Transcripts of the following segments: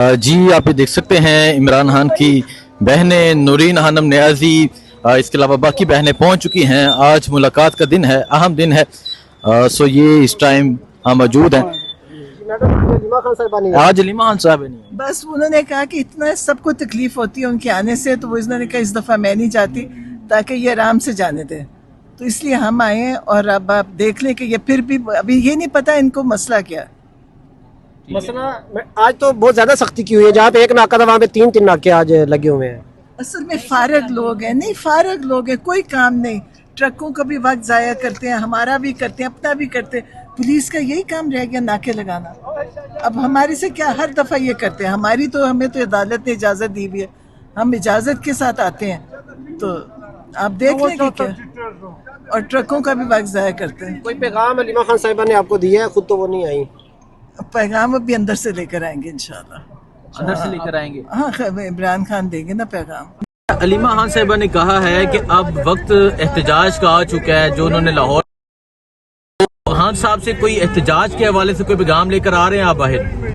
जी आप ये देख सकते हैं इमरान खान की बहनें नूरीन खानम नियाजी, इसके अलावा बाकी बहनें पहुंच चुकी हैं। आज मुलाकात का दिन है, अहम दिन है। सो ये इस टाइम मौजूद हैं। आज अलीमा खान साहब नहीं है। बस उन्होंने कहा कि इतना सबको तकलीफ होती है उनके आने से, तो वो इन्होंने कहा इस दफ़ा मैं नहीं जाती ताकि ये आराम से जाने दें, तो इसलिए हम आए हैं। और अब आप देख लें कि ये फिर भी अभी ये नहीं पता इनको मसला क्या है। मसला आज तो बहुत ज्यादा सख्ती की हुई है, जहाँ पे एक नाका था वहाँ पे तीन नाके आज लगे हुए हैं। असल में फारग लोग हैं, नहीं फारग लोग हैं, कोई काम नहीं, ट्रकों का भी वक्त ज़ाया करते हैं, हमारा भी करते हैं, अपना भी करते हैं। पुलिस का यही काम रह गया नाके लगाना। अब हमारे से क्या हर दफ़ा ये करते हैं, हमारी तो हमें तो अदालत ने इजाज़त दी हुई है, हम इजाज़त के साथ आते हैं, तो आप देख लें कि क्या। और ट्रकों का भी वक्त ज़ाया करते हैं। कोई पैगाम अलीमा खान साहिबा ने आपको दिया है? खुद तो वो नहीं आई। पैगाम अभी अंदर से लेकर आएंगे इंशाल्लाह। अंदर से लेकर आएंगे। हाँ, इमरान खान देंगे ना पैगाम। अलीमा खान साहिबा ने कहा है कि अब वक्त एहतजाज का आ चुका है। जो उन्होंने लाहौर खान साहब से कोई एहतजाज के हवाले से कोई पैगाम लेकर आ रहे हैं आप बाहर?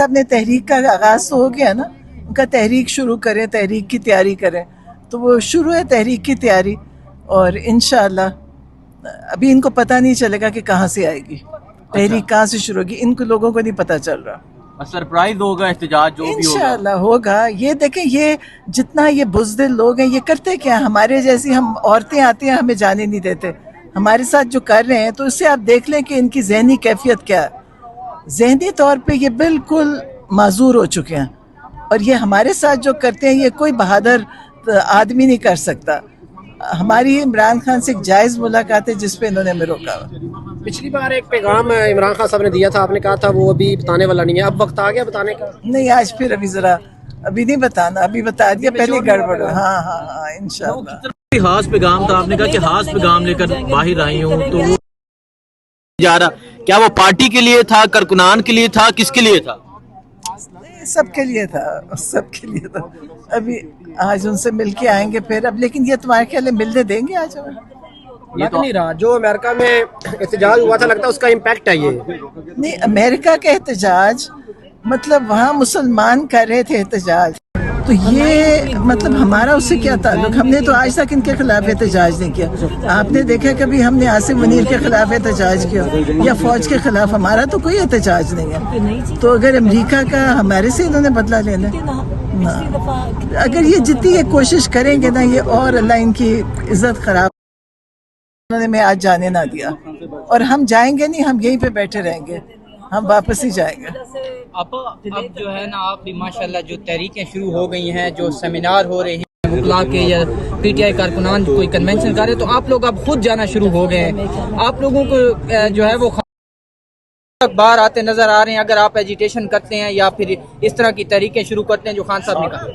अपने तहरीक का आगाज तो हो गया ना, उनका तहरीक शुरू करें, तहरीक की तैयारी करें, तो वो शुरू है तहरीक की तैयारी। और इंशाल्लाह अभी इनको पता नहीं चलेगा कि कहाँ से आएगी तहरीक, कहाँ से शुरू होगी, इनको लोगों को नहीं पता चल रहा। सरप्राइज होगा एहतजाज जो भी होगा इंशाल्लाह होगा। ये देखें, ये जितना ये बुज़दिल लोग हैं, ये करते क्या, हमारे जैसी हम औरतें आती हैं हमें जाने नहीं देते, हमारे साथ जो कर रहे हैं, तो इससे आप देख लें कि इनकी जहनी कैफियत क्या है। जहनी तौर पे ये बिल्कुल माजूर हो चुके हैं, और ये हमारे साथ जो करते हैं ये कोई बहादुर आदमी नहीं कर सकता। हमारी इमरान खान से एक जायज़ मुलाकात है जिस पे इन्होंने हमें रोका। पिछली बार एक पैगाम इमरान खान साहब ने दिया था, आपने कहा था वो अभी बताने वाला नहीं है, अब वक्त आ गया बताने का? नहीं, आज फिर अभी नहीं बताना, अभी बता दिया, पहले गड़बड़। हाँ हाँ हाँ, इंशाल्लाह। खास पैगाम था, आपने कहा कि खास पैगाम लेकर बाहर आई हूँ, तो वो जा रहा, क्या वो पार्टी के लिए था, कारकुनान के लिए था, किसके लिए था? सबके लिए था, सबके लिए था। अभी आज उनसे मिल के आएंगे फिर। अब लेकिन ये तुम्हारे ख्याल में मिलने देंगे आज? ये तो नहीं रहा जो अमेरिका में एहतजाज हुआ था, लगता है उसका इम्पैक्ट है ये। नहीं, अमेरिका का एहतजाज मतलब वहाँ मुसलमान कर रहे थे एहतजाज, तो ये मतलब हमारा उससे क्या ताल्लुक? हमने तो आज तक इनके खिलाफ एहतजाज नहीं किया। आपने देखा कभी हमने आसिम मुनीर के खिलाफ एहतजाज किया या फौज के खिलाफ? हमारा तो कोई एहतजाज नहीं है। तो अगर अमेरिका का हमारे से इन्होंने बदला लेना, अगर ये जितनी ये कोशिश करेंगे ना, ये और अल्लाह इनकी इज्जत खराब। उन्होंने मैं आज जाने ना दिया, और हम जाएंगे नहीं, हम यहीं पे बैठे रहेंगे, हम वापस ही जाएंगे। अब जो है ना, आप भी माशाल्लाह जो तहरीकें शुरू हो गई हैं, जो सेमिनार हो रहे हैं मुकला के या पीटीआई कारकुनान कोई कन्वेंशन कर रहे हैं, तो आप लोग अब खुद जाना शुरू हो गए हैं। आप लोगों को जो है वो बाहर आते नजर आ रहे हैं। अगर आप एजिटेशन करते हैं या फिर इस तरह की तहरीकें शुरू करते हैं जो खान साहब ने कहा,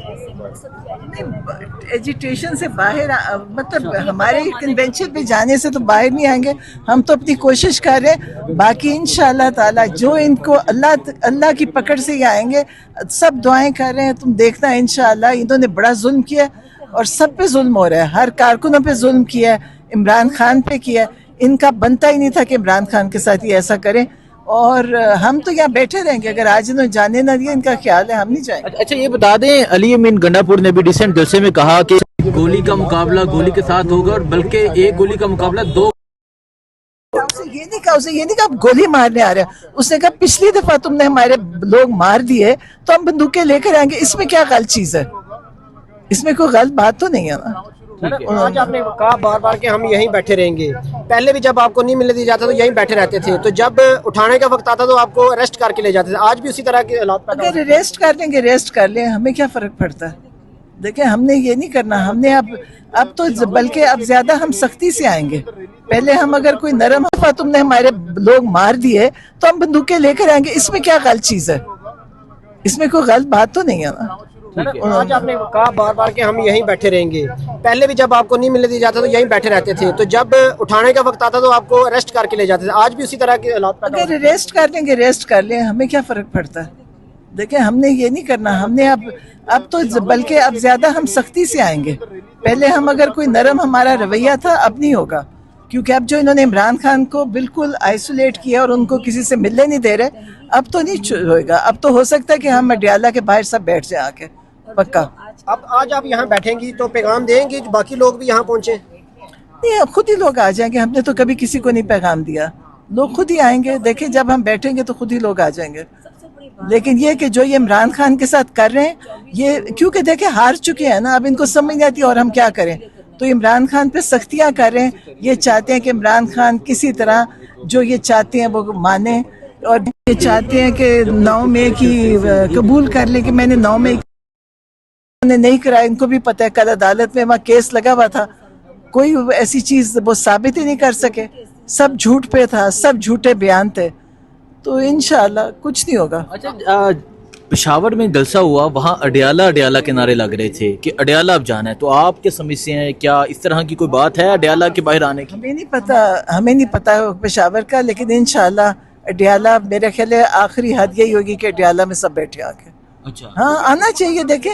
एजुटेशन से बाहर मतलब हमारे कन्वेंशन पे जाने से तो बाहर नहीं आएंगे। हम तो अपनी कोशिश कर रहे हैं, बाकी इंशाल्लाह ताला जो इनको अल्लाह की पकड़ से ही आएंगे। सब दुआएं कर रहे हैं, तुम देखना इंशाल्लाह। इन्होंने बड़ा जुल्म किया और सब पे जुल्म हो रहा है, हर कारकुनों पे जुल्म किया है, इमरान खान पे किया। इनका बनता ही नहीं था कि इमरान खान के साथ ये ऐसा करें, और हम तो यहाँ बैठे रहेंगे। अगर आज इन्होंने जाने ना दिया, इनका ख्याल है हम नहीं जाएंगे। अच्छा ये बता दें, अली अमीन गंडापुर ने भी रिसेंट जलसे में कहा कि गोली का मुकाबला गोली के साथ होगा, और बल्कि एक गोली का मुकाबला दो। उसे ये नहीं कहा आप गोली मारने आ रहे हैं। उसने कहा पिछली दफा तुमने हमारे लोग मार दिए तो हम बंदूकें लेकर आएंगे। इसमें क्या गलत चीज है? इसमें कोई गलत बात तो नहीं है ना। आज आपने कहा बार बार कि हम यहीं बैठे रहेंगे, पहले भी जब आपको नहीं मिलने दिया जाता तो यहीं बैठे रहते थे, तो जब उठाने का वक्त आता तो आपको अरेस्ट करके ले जाते थे। आज भी उसी तरह के हालात पैदा अगर अरेस्ट कर लेंगे, अरेस्ट कर लें, हमें क्या फर्क पड़ता है? देखें, हमने ये नहीं करना। हमने अब तो बल्कि अब ज्यादा हम सख्ती से आएंगे। पहले हम अगर कोई नरम दफा तुमने हमारे लोग मार दिए तो हम बंदूकें लेकर आएंगे। इसमें क्या गलत चीज है? इसमें कोई गलत बात तो नहीं है ना। आज आपने कहा बार बार कि हम यहीं बैठे रहेंगे, पहले भी जब आपको नहीं मिलने दिया जाता तो यहीं बैठे रहते थे, तो जब उठाने का वक्त आता तो आपको अरेस्ट करके ले जाते थे। आज भी उसी तरह के हालात पैदा अगर अरेस्ट कर लेंगे, अरेस्ट कर लें, हमें क्या फर्क पड़ता है? देखें, हमने ये नहीं करना। हमने अब तो बल्कि अब ज्यादा हम सख्ती से आएंगे। पहले हम अगर कोई नरम हमारा रवैया था, अब नहीं होगा, क्योंकि अब जो इन्होंने इमरान खान को बिल्कुल आइसोलेट किया और उनको किसी से मिलने नहीं दे रहे, अब तो नहीं होएगा। अब तो हो सकता है कि हम अडियाला के बाहर सब बैठ जाए आके, पक्का। अब आज आप यहाँ बैठेंगी तो पैगाम देंगे बाकी लोग भी यहाँ पहुँचे? नहीं, अब खुद ही लोग आ जाएंगे, हमने तो कभी किसी को नहीं पैगाम दिया, लोग खुद ही आएंगे। देखिए जब हम बैठेंगे तो खुद ही लोग आ जाएंगे। लेकिन ये कि जो ये इमरान खान के साथ कर रहे हैं, ये क्योंकि देखे हार चुके हैं ना, अब इनको समझ नहीं आती और हम क्या करें, तो इमरान खान पे सख्तियां कर रहे हैं। ये चाहते हैं कि इमरान खान किसी तरह जो ये चाहते हैं वो माने, और ये चाहते हैं कि 9 मई की कबूल कर लें कि मैंने 9 मई नहीं कराया। इनको भी पता है कल अदालत में वहाँ केस लगा हुआ था, कोई ऐसी चीज वो साबित ही नहीं कर सके, सब झूठ पे था, सब झूठे बयान थे। तो इंशाल्लाह कुछ नहीं होगा। अच्छा, पेशावर में जलसा हुआ, वहाँ अडियाला अडियाला के नारे लग रहे थे कि अडियाला अब जाना है, तो आप क्या समझते हैं, क्या इस तरह की कोई बात है अडियाला के बाहर आने की? हमें नहीं पता पेशावर का, लेकिन इंशाल्लाह अडियाला मेरे ख्याल है आखिरी हद यही होगी कि अडियाला में सब बैठे आके। अच्छा, हाँ, आना चाहिए। देखें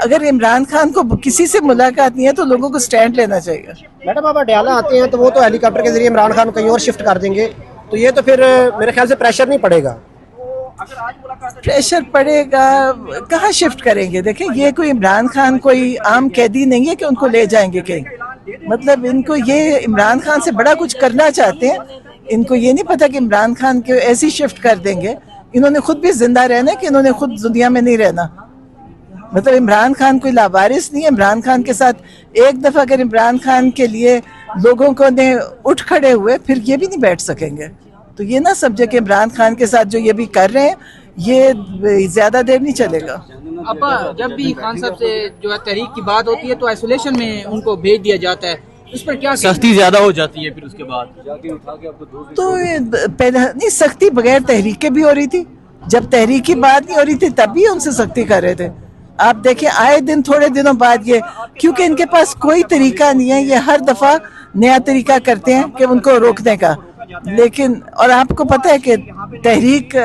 अगर इमरान खान को किसी से मुलाकात नहीं है तो लोगों को स्टैंड लेना चाहिए। मैडम आप अडियाला आते हैं तो वो तो हेलीकॉप्टर के जरिए इमरान खान को कहीं और शिफ्ट कर देंगे, तो ये तो फिर मेरे ख्याल से प्रेशर नहीं पड़ेगा? प्रेशर पड़ेगा, कहाँ शिफ्ट करेंगे? देखें ये कोई इमरान खान कोई आम कैदी नहीं है कि उनको ले जाएंगे कहीं। मतलब इनको ये इमरान खान से बड़ा कुछ करना चाहते हैं, इनको ये नहीं पता कि इमरान खान को ऐसी शिफ्ट कर देंगे। इन्होंने खुद भी जिंदा रहना है कि इन्होंने खुद दुनिया में नहीं रहना। मतलब इमरान खान कोई लावारिस नहीं है। इमरान खान के साथ एक दफा अगर इमरान खान के लिए लोगों को ने उठ खड़े हुए, फिर ये भी नहीं बैठ सकेंगे। तो ये ना समझे कि इमरान खान के साथ जो ये भी कर रहे हैं ये ज्यादा देर नहीं चलेगा। अब जब भी खान साहब से जो है तहरीक की बात होती है तो आइसोलेशन में उनको भेज दिया जाता है, उस पर क्या सख्ती ज्यादा हो जाती है फिर उसके बाद? तो पहले नहीं, सख्ती बगैर तहरीक के भी हो रही थी। जब तहरीक की बात नहीं हो रही थी तब भी उनसे सख्ती कर रहे थे। आप देखें आए दिन थोड़े दिनों बाद ये, क्योंकि इनके पास कोई तरीका नहीं है, ये हर दफा नया तरीका करते हैं कि उनको रोकने का। लेकिन और आपको पता है कि तहरीक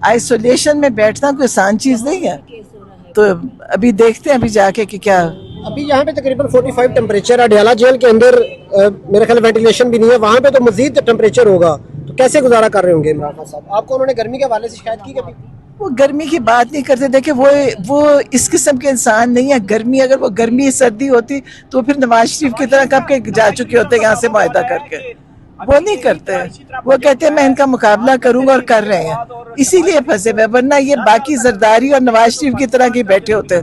आइसोलेशन में बैठना कोई आसान चीज नहीं है। तो अभी देखते हैं अभी जाके कि क्या। अभी यहाँ पे तकरीबन 45 टेम्परेचर है। अडियाला जेल के अंदर मेरे ख्याल वेंटिलेशन भी नहीं है, वहाँ पे तो मजीद टेम्परेचर होगा, तो कैसे गुजारा कर रहे होंगे इमरान खान साहब? आपको उन्होंने गर्मी के हवाले से शिकायत की कभी? वो गर्मी की बात नहीं करते। देखे वो इस किस्म के इंसान नहीं है। गर्मी अगर वो गर्मी सर्दी होती तो फिर नवाज शरीफ की तरह कब के जा चुके होते यहाँ से मुआहदा करके। वो नहीं करते, वो कहते हैं मैं इनका मुकाबला करूंगा, और कर रहे हैं, इसीलिए फंसे हुए। वरना ये बाकी जरदारी और नवाज शरीफ की तरह के बैठे होते हैं।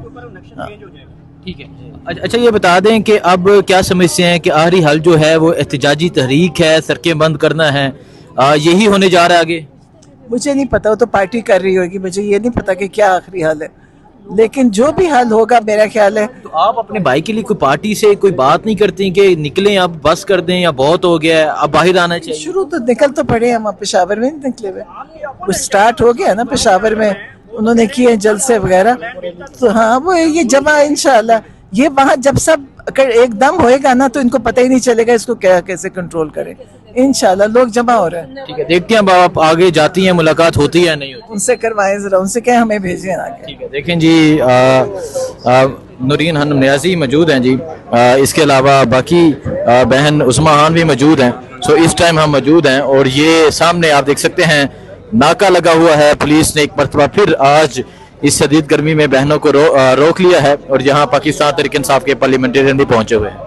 ठीक है, अच्छा ये बता दें कि अब क्या समझते हैं कि आखिरी हल जो है वो एहतजाजी तहरीक है, सड़कें बंद करना है, यही होने जा रहा है आगे? मुझे नहीं पता, वो तो पार्टी कर रही होगी, मुझे ये नहीं पता कि क्या आखिरी हल है। लेकिन जो भी हल होगा मेरा ख्याल है। तो आप अपने भाई के लिए कोई पार्टी से कोई बात नहीं करती कि निकलें अब, बस कर दें, या बहुत हो गया है अब बाहर आना चाहिए? शुरू तो निकल तो पड़े हम, पेशावर में नहीं निकले हुए, वो स्टार्ट हो गया ना पेशावर में, उन्होंने किए जलसे वगैरह। तो हाँ वो ये जमा इंशाल्लाह ये वहाँ जब सब एकदम होएगा ना तो इनको पता ही नहीं चलेगा इसको क्या कैसे कंट्रोल करें। इंशाल्लाह लोग जमा हो रहे हैं। ठीक है, देखते हैं अब आप आगे जाती हैं, मुलाकात होती है या नहीं होती? उनसे करवाएं जरा, उनसे क्या हमें भेजें आगे। ठीक है, देखें जी नूरीन हनम नियाज़ी मौजूद हैं जी, इसके अलावा बाकी बहन उस्मा खान भी मौजूद हैं। सो इस टाइम हम मौजूद हैं और ये सामने आप देख सकते हैं नाका लगा हुआ है। पुलिस ने एक मरतबा फिर आज इस शदीद गर्मी में बहनों को रोक लिया है, और यहाँ पाकिस्तान तहरीक इंसाफ के पार्लियामेंटेरियन भी पहुंचे हुए हैं।